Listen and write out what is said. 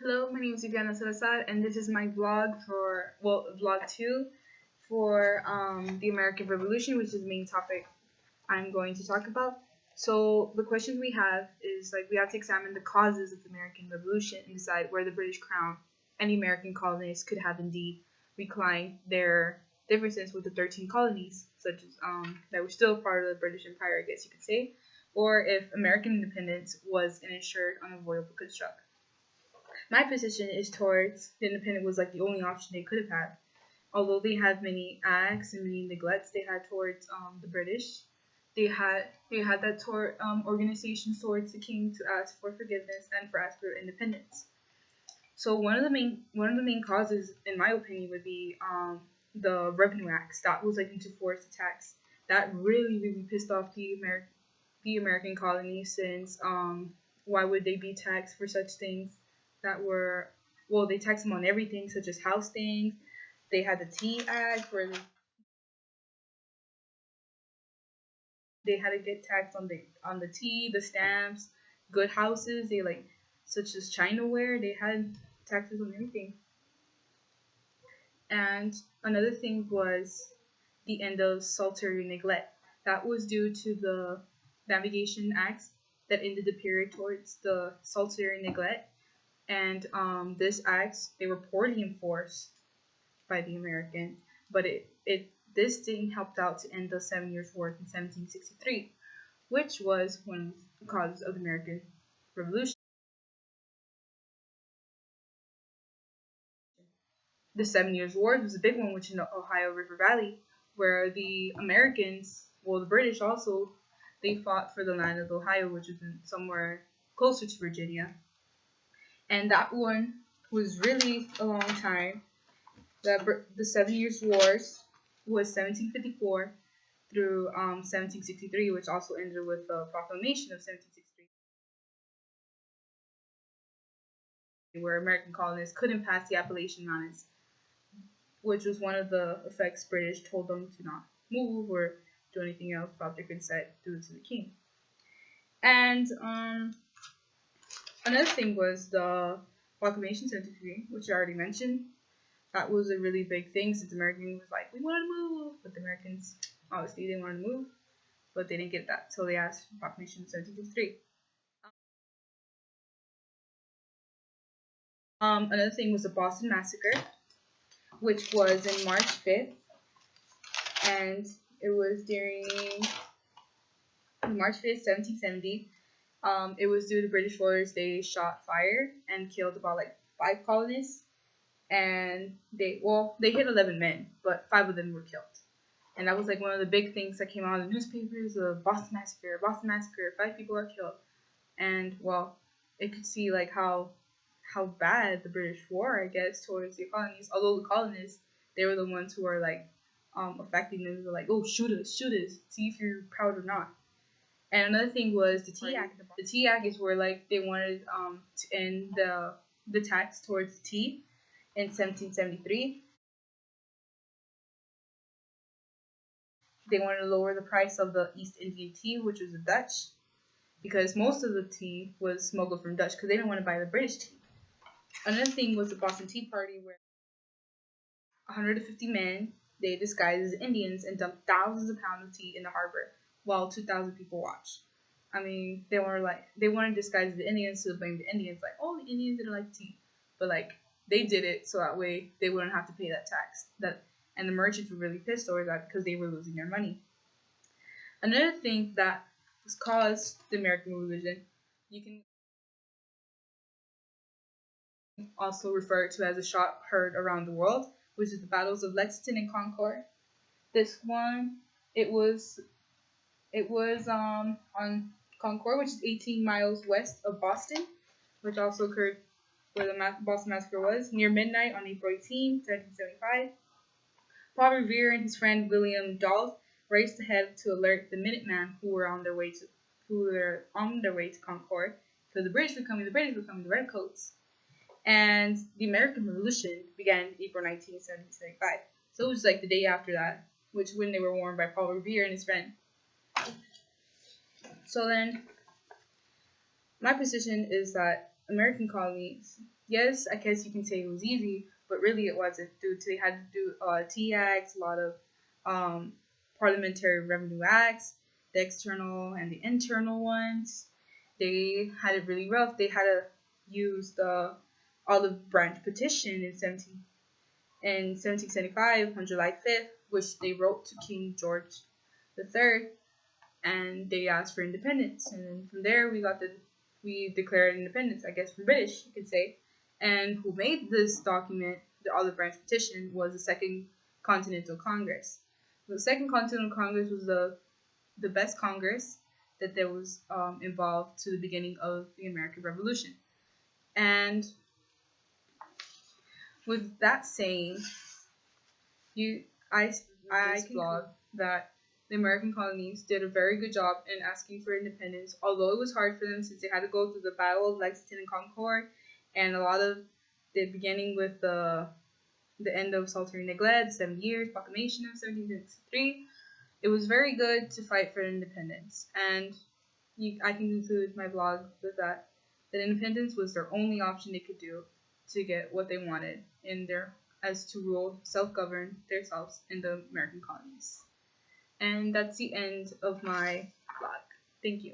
Hello, my name is Viviana Salazar, and this is my vlog vlog 2 for the American Revolution, which is the main topic I'm going to talk about. So the questions we have is like we have to examine the causes of the American Revolution and decide where the British Crown and the American colonists could have indeed reclined their differences with the 13 colonies, such as that were still part of the British Empire, I guess you could say, or if American independence was an ensured, unavoidable construct. My position is towards the independent was like the only option they could have had. Although they had many acts and many neglects they had towards the British, they had that toward organizations towards the king to ask for forgiveness and for ask for independence. So one of the main causes, in my opinion, would be the Revenue Acts. That was like to force the tax. That really pissed off the American colonies, since why would they be taxed for such things that were, well, they taxed them on everything such as house things. They had the Tea Act where they had to get taxed on the tea, the stamps, good houses. They like such as Chinaware. They had taxes on everything. And another thing was the end of saltatory neglect. That was due to the Navigation Acts that ended the period towards the saltatory neglect. And this acts, they were poorly enforced by the Americans, but this didn't help out to end the 7 Years' War in 1763, which was one of the causes of the American Revolution. The 7 Years' War was a big one, which in the Ohio River Valley, where the Americans, well, the British also, they fought for the land of Ohio, which is somewhere closer to Virginia. And that one was really a long time. The 7 Years' Wars was 1754 through 1763, which also ended with the Proclamation of 1763, where American colonists couldn't pass the Appalachian Mountains, which was one of the effects British told them to not move or do anything else about their consent due to the king. And another thing was the Proclamation 1763, which I already mentioned. That was a really big thing, since the Americans was like, we want to move, but the Americans obviously didn't want to move, but they didn't get that, so they asked for Proclamation 1763. Another thing was the Boston Massacre, which was in March 5th, and it was during March 5th, 1770. It was due to British forces. They shot fire and killed about like 5 colonists, and they hit 11 men, but 5 of them were killed. And that was like one of the big things that came out in the newspapers: the Boston Massacre, 5 people are killed. And well, it could see like how bad the British were, I guess, towards the colonies. Although the colonists, they were the ones who were like affecting them. They were like, oh, shoot us, see if you're proud or not. And another thing was the Tea Act. The Tea Act is where like they wanted to end the tax towards tea in 1773. They wanted to lower the price of the East Indian tea, which was the Dutch, because most of the tea was smuggled from Dutch because they didn't want to buy the British tea. Another thing was the Boston Tea Party, where 150 men, they disguised as Indians and dumped thousands of pounds of tea in the harbor while 2,000 people watched. I mean, they wanted to disguise the Indians to blame the Indians, like, oh, the Indians didn't like tea, but like they did it so that way they wouldn't have to pay that tax. And the merchants were really pissed over that because they were losing their money. Another thing that has caused the American Revolution, you can also refer to as a shot heard around the world, which is the battles of Lexington and Concord. This one, it was on Concord, which is 18 miles west of Boston, which also occurred where the Boston Massacre was, near midnight on April 18, 1775. Paul Revere and his friend William Dalt raced ahead to alert the Minutemen who were on their way to Concord, because the British were coming, the Redcoats. And the American Revolution began April 19, 1775. So it was like the day after that, which when they were warned by Paul Revere and his friend. So then, my position is that American colonies yes, I guess you can say it was easy, but really it wasn't. Due to they had to do T acts, a lot of um, parliamentary revenue acts, the external and the internal ones. They had it really rough. They had to use the olive branch petition in 1775 on July 5th, which they wrote to King George III, and they asked for independence. And then from there, we declared independence, I guess, from British, you could say. And who made this document, the Olive Branch Petition, was the Second Continental Congress. The Second Continental Congress was the best Congress that there was involved to the beginning of the American Revolution. And with that saying, you, I blog that the American colonies did a very good job in asking for independence, although it was hard for them since they had to go through the Battle of Lexington and Concord, and a lot of the beginning with the end of Solitary Neglect, 7 Years, Proclamation of 1763. It was very good to fight for independence, and I can conclude my blog with that independence was their only option they could do to get what they wanted in their as to rule, self-govern themselves in the American colonies. And that's the end of my blog. Thank you.